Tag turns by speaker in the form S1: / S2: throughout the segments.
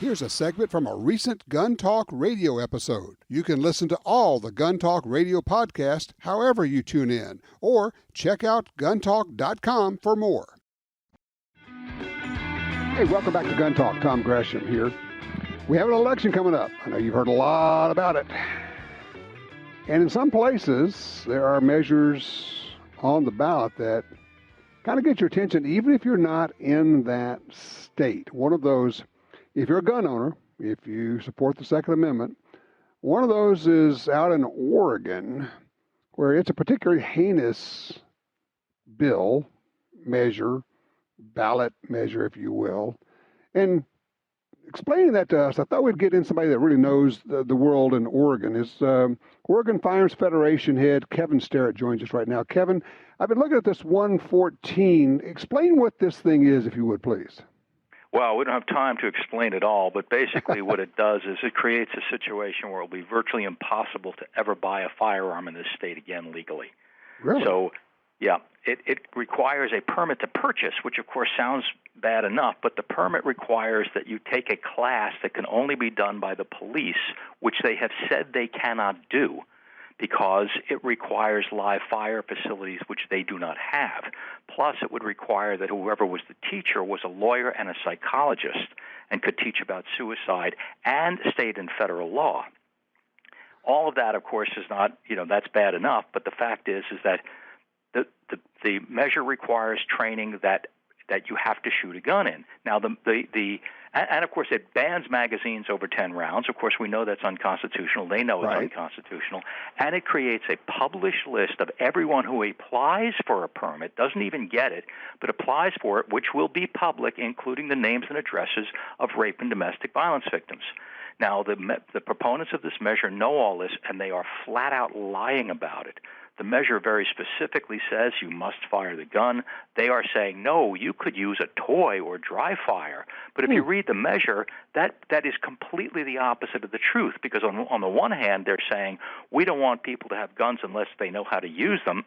S1: Here's a segment from a recent Gun Talk radio episode. You can listen to all the Gun Talk radio podcasts however you tune in, or check out guntalk.com for more. Hey, welcome back to Gun Talk. Tom Gresham here. We have an election coming up. I know you've heard a lot about it. And in some places, there are measures on the ballot that kind of get your attention, even if you're not in that state. One of those, if you're a gun owner, if you support the Second Amendment, one of those is out in Oregon, where it's a particularly heinous bill, measure, ballot measure, if you will. And explaining that to us, I thought we'd get in somebody that really knows the world in Oregon. Is Oregon Firearms Federation head Kevin Starrett joins us right now. Kevin, I've been looking at this 114. Explain what this thing is, if you would, please.
S2: Well, we don't have time to explain it all, but basically what it does is it creates a situation where it will be virtually impossible to ever buy a firearm in this state again legally.
S1: Really?
S2: So, yeah, it requires a permit to purchase, which of course sounds bad enough, but the permit requires that you take a class that can only be done by the police, which they have said they cannot do because it requires live fire facilities, which they do not have. Plus, it would require that whoever was the teacher was a lawyer and a psychologist and could teach about suicide and state and federal law. All of that, of course, is not, that's bad enough, but the fact is that the measure requires training that you have to shoot a gun in. Now, and of course, it bans magazines over 10 rounds. Of course, we know that's unconstitutional. They know it's unconstitutional. And it creates a published list of everyone who applies for a permit, doesn't even get it, but applies for it, which will be public, including the names and addresses of rape and domestic violence victims. Now, the proponents of this measure know all this, and they are flat out lying about it. The measure very specifically says you must fire the gun. They are saying, no, you could use a toy or dry fire. But if you read the measure, that is completely the opposite of the truth, because on the one hand, they're saying we don't want people to have guns unless they know how to use them.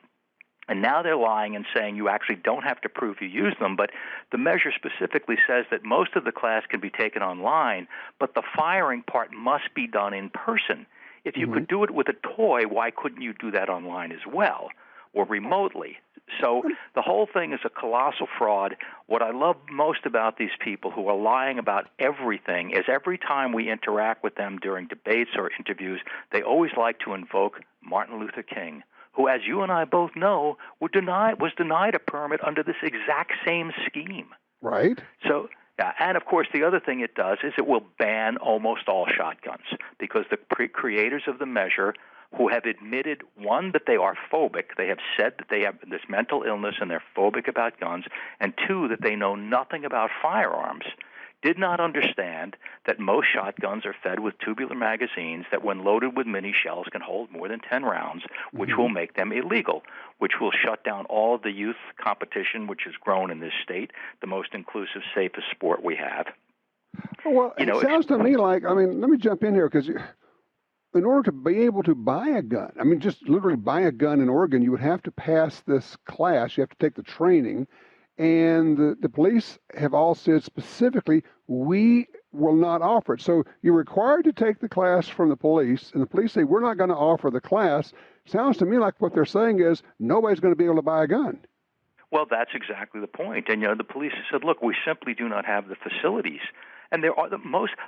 S2: And now they're lying and saying you actually don't have to prove you use them. But the measure specifically says that most of the class can be taken online, but the firing part must be done in person. If you could do it with a toy, why couldn't you do that online as well or remotely? So the whole thing is a colossal fraud. What I love most about these people who are lying about everything is every time we interact with them during debates or interviews, they always like to invoke Martin Luther King, who, as you and I both know, was denied a permit under this exact same scheme.
S1: Right.
S2: So, yeah, and of course, the other thing it does is it will ban almost all shotguns, because the creators of the measure, who have admitted, one, that they are phobic, they have said that they have this mental illness and they're phobic about guns, and two, that they know nothing about firearms, did not understand that most shotguns are fed with tubular magazines that, when loaded with mini shells, can hold more than 10 rounds, which will make them illegal, which will shut down all of the youth competition, which has grown in this state, the most inclusive, safest sport we have.
S1: Well, it sounds to me like, let me jump in here, because in order to be able to buy a gun, just literally buy a gun in Oregon, you would have to pass this class. You have to take the training. And the police have all said specifically, we will not offer it. So you're required to take the class from the police, and the police say, we're not going to offer the class. Sounds to me like what they're saying is nobody's going to be able to buy a gun.
S2: Well, that's exactly the point. And, the police have said, look, we simply do not have the facilities. And there are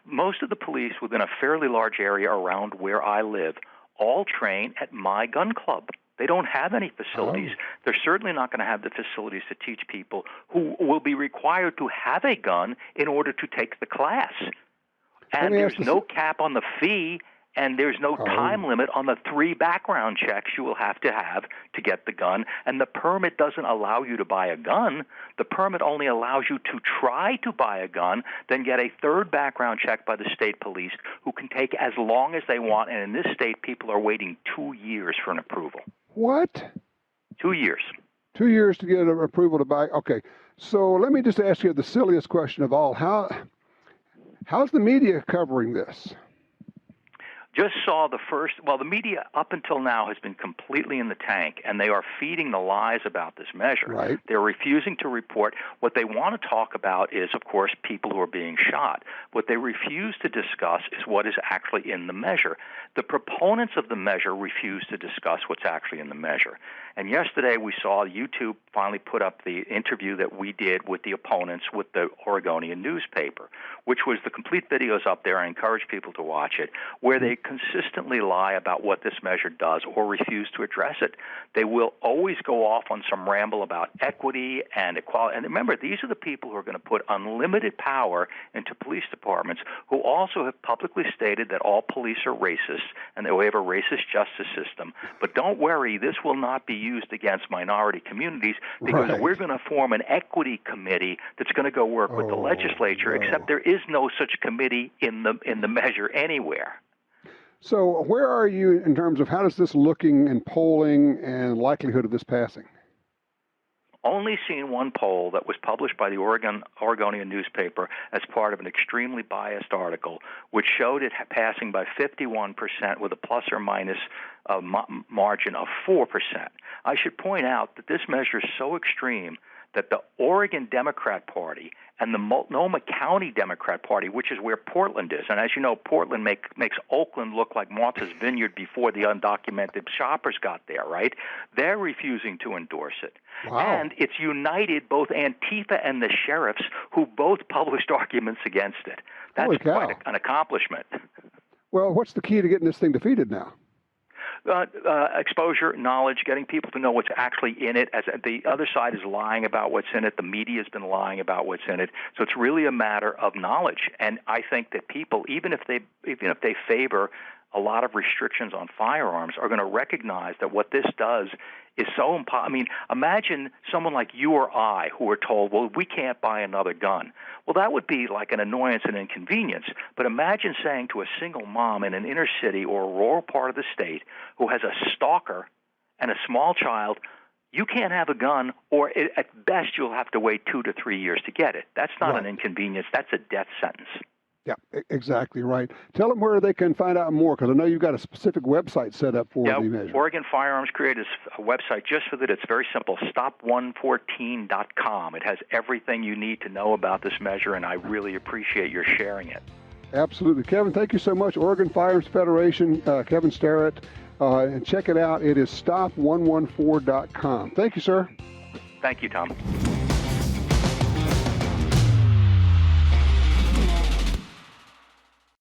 S2: most of the police within a fairly large area around where I live all train at my gun club. They don't have any facilities. They're certainly not going to have the facilities to teach people who will be required to have a gun in order to take the class. And there's no cap on the fee, and there's no time limit on the 3 background checks you will have to get the gun. And the permit doesn't allow you to buy a gun. The permit only allows you to try to buy a gun, then get a 3rd background check by the state police, who can take as long as they want. And in this state, people are waiting 2 years for an approval.
S1: What?
S2: 2 years.
S1: 2 years to get an approval to buy. Okay. So let me just ask you the silliest question of all. How's the media covering this?
S2: Just saw the first, well, the media up until now has been completely in the tank, and they are feeding the lies about this measure.
S1: Right.
S2: They're refusing to report. What they want to talk about is, of course, people who are being shot. What they refuse to discuss is what is actually in the measure. The proponents of the measure refuse to discuss what's actually in the measure. And yesterday we saw YouTube finally put up the interview that we did with the opponents with the Oregonian newspaper, which was the complete videos up there. I encourage people to watch it, where they consistently lie about what this measure does or refuse to address it. They will always go off on some ramble about equity and equality. And remember, these are the people who are going to put unlimited power into police departments, who also have publicly stated that all police are racist and that we have a racist justice system. But don't worry, this will not be used against minority communities, because we're going to form an equity committee that's going to go work with the legislature, except there is no such committee in the measure anywhere.
S1: So where are you in terms of how is this looking in polling and likelihood of this passing?
S2: Only seen one poll that was published by the Oregonian newspaper as part of an extremely biased article, which showed it passing by 51% with a plus or minus margin of 4%. I should point out that this measure is so extreme that the Oregon Democrat Party and the Multnomah County Democrat Party, which is where Portland is, and as you know, Portland makes Oakland look like Martha's Vineyard before the undocumented shoppers got there, right? They're refusing to endorse it.
S1: Wow.
S2: And it's united both Antifa and the sheriffs, who both published arguments against it. That's quite an accomplishment.
S1: Well, what's the key to getting this thing defeated now?
S2: Exposure, knowledge, getting people to know what's actually in it. As the other side is lying about what's in it, the media has been lying about what's in it. So it's really a matter of knowledge. And I think that people, even if they favor a lot of restrictions on firearms, are going to recognize that what this does is so impossible. I mean, imagine someone like you or I who are told, well, we can't buy another gun. Well, that would be like an annoyance and inconvenience. But imagine saying to a single mom in an inner city or a rural part of the state who has a stalker and a small child, you can't have a gun, or at best you'll have to wait 2 to 3 years to get it. That's not an inconvenience. That's a death sentence. Yeah,
S1: exactly right. Tell them where they can find out more, because I know you've got a specific website set up for the measure.
S2: Oregon Firearms created a website just for that. It's very simple, stop114.com. It has everything you need to know about this measure, and I really appreciate your sharing it.
S1: Absolutely. Kevin, thank you so much. Oregon Firearms Federation, Kevin Starrett, and check it out. It is stop114.com. Thank you, sir.
S2: Thank you, Tom.